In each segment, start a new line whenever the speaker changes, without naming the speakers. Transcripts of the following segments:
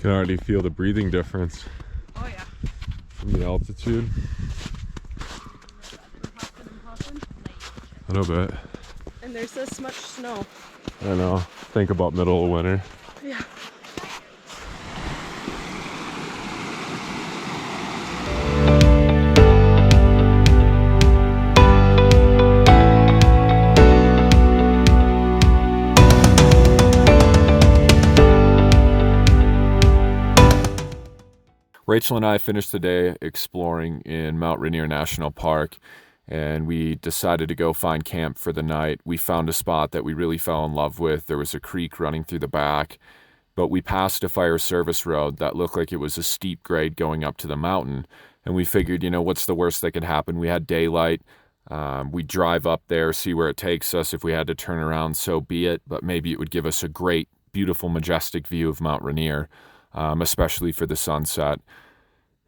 Can already feel the breathing difference.
Oh yeah.
From the altitude. A little bit.
And there's this much snow.
I know. Think about middle of winter.
Yeah.
Rachel and I finished the day exploring in Mount Rainier National Park, and we decided to go find camp for the night. We found a spot that we really fell in love with. There was a creek running through the back, but we passed a fire service road that looked like it was a steep grade going up to the mountain. And we figured, you know, what's the worst that could happen? We had daylight. We'd drive up there, see where it takes us. If we had to turn around, so be it. But maybe it would give us a great, beautiful, majestic view of Mount Rainier, especially for the sunset.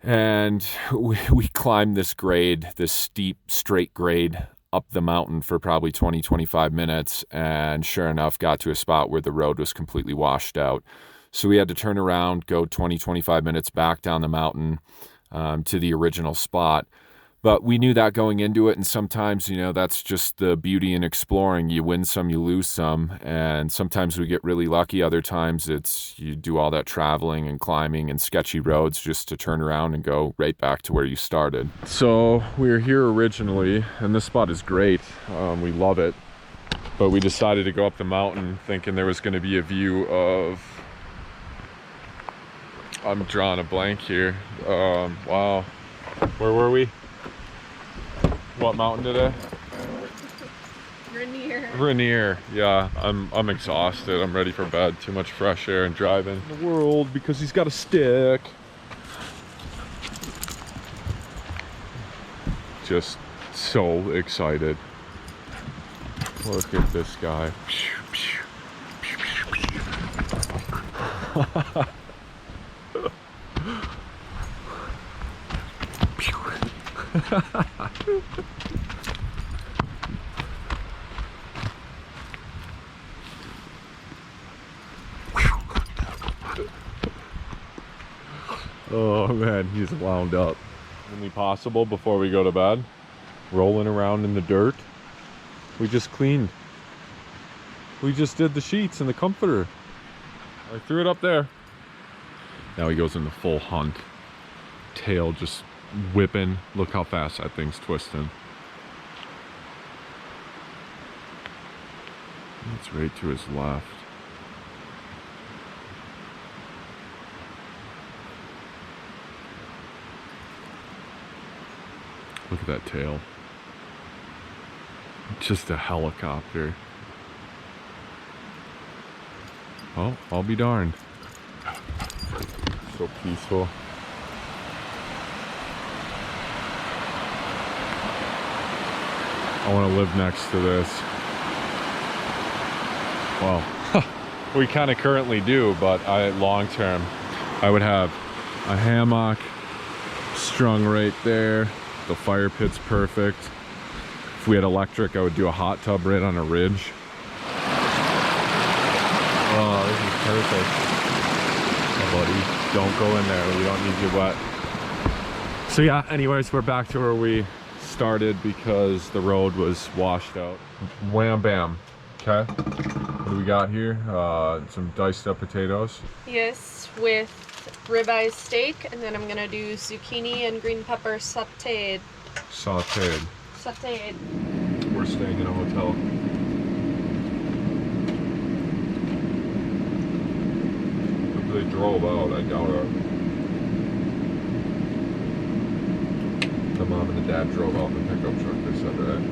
And we climbed this grade, this steep, straight grade up the mountain for probably 20-25 minutes. And sure enough, got to a spot where the road was completely washed out. So we had to turn around, go 20-25 minutes back down the mountain to the original spot. But we knew that going into it, and sometimes, you know, that's just the beauty in exploring. You win some, you lose some, and sometimes we get really lucky. Other times it's you do all that traveling and climbing and sketchy roads just to turn around and go right back to where you started. So we were here originally, and this spot is great. We love it, but we decided to go up the mountain thinking there was going to be a view of... I'm drawing a blank here. Wow. Where were we? What mountain today?
Rainier.
Rainier. Yeah, I'm exhausted. I'm ready for bed. Too much fresh air and driving the world because he's got a stick. Just so excited. Look at this guy. Oh man, he's wound up. Only possible before we go to bed. Rolling around in the dirt. We just cleaned. We just did the sheets and the comforter. I threw it up there. Now he goes into full hunt. Tail just whipping. Look how fast that thing's twisting. It's right to his left. Look at that tail. Just a helicopter. Oh, I'll be darned. So peaceful. I want to live next to this. Well, we kind of currently do, but long term, I would have a hammock strung right there. The fire pit's perfect. If we had electric, I would do a hot tub right on a ridge. Oh, this is perfect. Oh, buddy, don't go in there. We don't need you wet. So yeah, anyways, we're back to where we started because the road was washed out. Wham bam. Okay. What do we got here? Some diced up potatoes.
Yes, with ribeye steak, and then I'm gonna do zucchini and green pepper sauteed.
Sauteed.
Sauteed.
We're staying in a hotel. If they drove out, I doubt it. The mom and the dad drove out in the pickup truck, they said, right?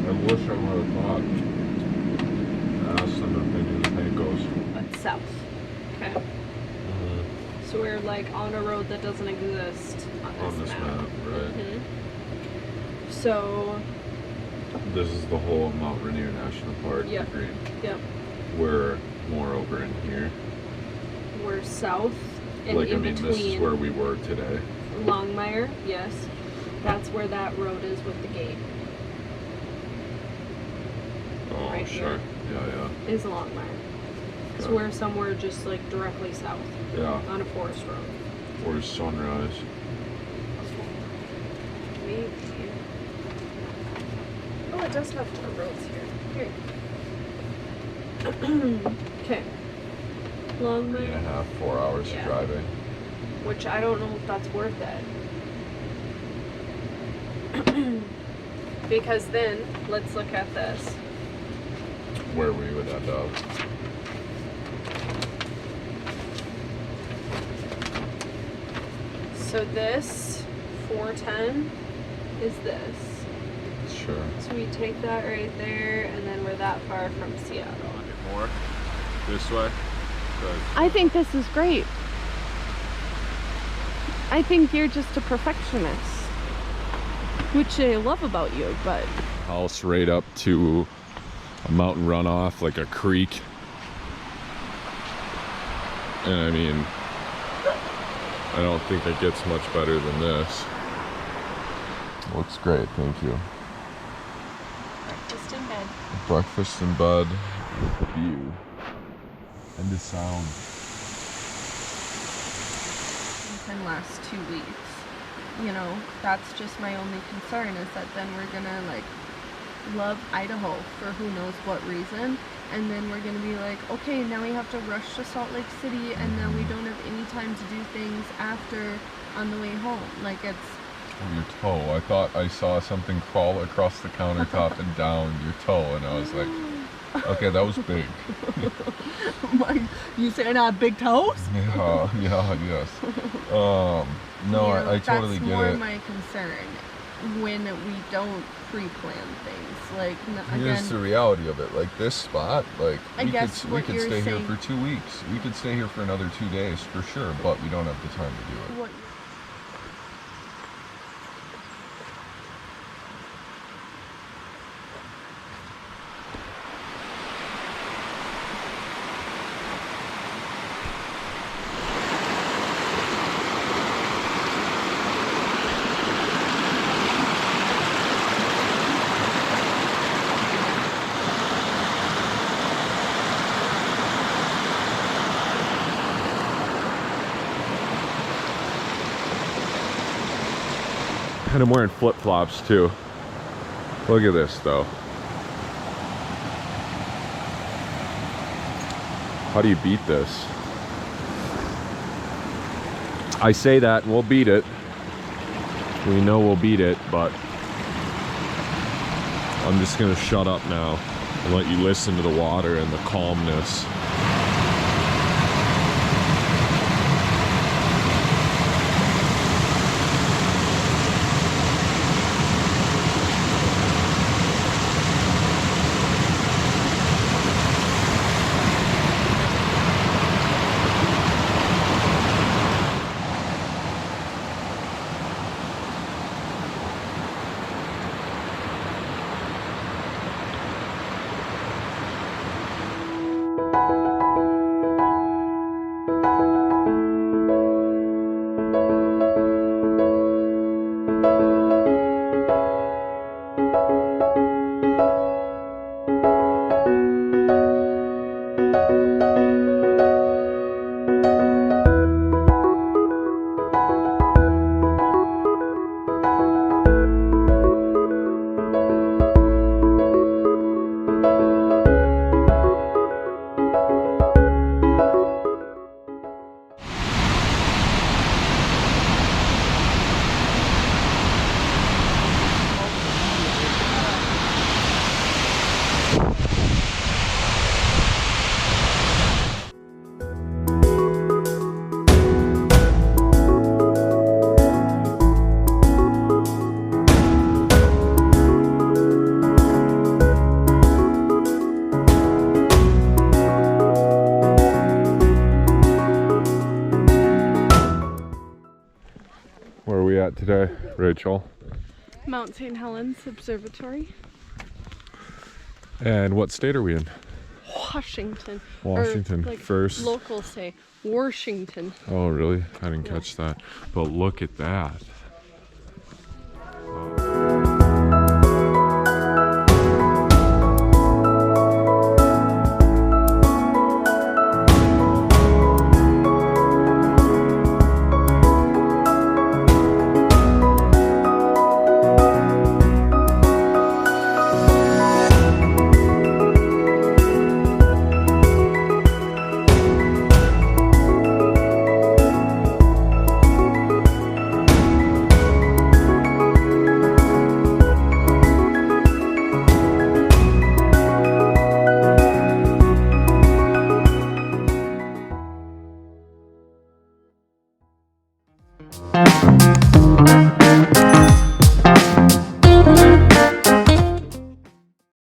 I wish I would have thought. I asked them if they knew the tank goes.
But south. Okay. So we're like on a road that doesn't exist on this map.
Right?
So
This is the whole Mount Rainier National Park.
Yep.
Green.
Yep.
We're more over in here.
We're south and
Like,
in
I mean,
between.
this is where we were today.
Longmire, yes. That's where that road is with the gate.
Oh,
Right
sure.
here.
Yeah, yeah.
Is Longmire. So we're somewhere just like directly south.
Yeah.
On a forest road.
Or sunrise.
Maybe. Oh, it does have four roads here. Okay. Long way.
3.5, 4 hours of driving.
Which I don't know if that's worth it. Because then, let's look at this.
Where we would end up.
So this 410 is this.
Sure.
So we take that right there, and then we're that far from Seattle.
More this way.
I think this is great. I think you're just a perfectionist, which I love about you, but...
House right up to a mountain runoff, like a creek. And I mean, I don't think it gets much better than this. Looks great, thank you.
Breakfast in bed.
Breakfast in bed with view and the sound.
Can last 2 weeks. You know, that's just my only concern, is that then we're gonna like love Idaho for who knows what reason, and then we're gonna be like, okay, now we have to rush to Salt Lake City, and then we don't have any time to do things after on the way home. Like, it's...
Oh, your toe. I thought I saw something crawl across the countertop and down your toe, and I was like, okay, that was big.
You saying I have big toes?
Yeah, yes. No,
You know,
I totally get it.
That's more my concern, when we don't pre-plan things. Like,
Here's
again,
the reality of it. Like, this spot, like, we could
you're
stay here
saying-
for 2 weeks. We could stay here for another 2 days for sure, but we don't have the time to do it.
what
And I'm wearing flip-flops too. Look at this though. How do you beat this? I say that and we'll beat it. We know we'll beat it, but I'm just gonna shut up now and let you listen to the water and the calmness. Where are we at today, Rachel?
Mount St. Helens Observatory.
And what state are we in?
Washington.
Washington,
Or, like,
first.
locals say Washington.
Oh, really? I didn't catch that. But look at that.